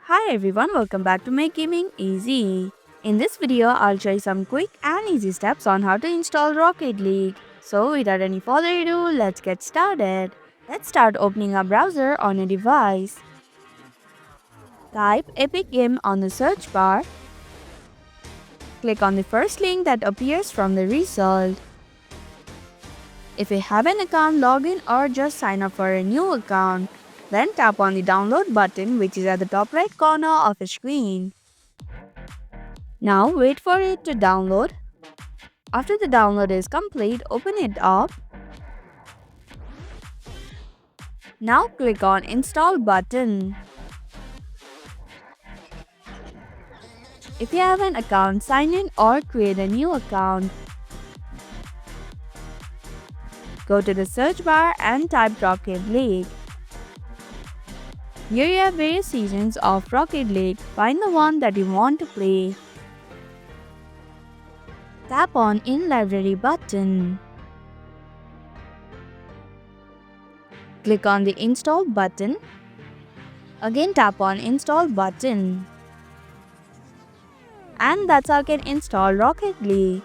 Hi everyone, welcome back to Make Gaming Easy. In this video, I'll show you some quick and easy steps on how to install Rocket League. So without any further ado, let's get started. Let's start opening our browser on a device. Type Epic Game on the search bar. Click on the first link that appears from the result. If you have an account, log in or just sign up for a new account. Then tap on the download button which is at the top right corner of the screen. Now wait for it to download. After the download is complete, open it up. Now click on install button. If you have an account, sign in or create a new account. Go to the search bar and type Rocket League. Here you have various seasons of Rocket League. Find the one that you want to play. Tap on In Library button. Click on the Install button. Again tap on Install button. And that's how you can install Rocket League.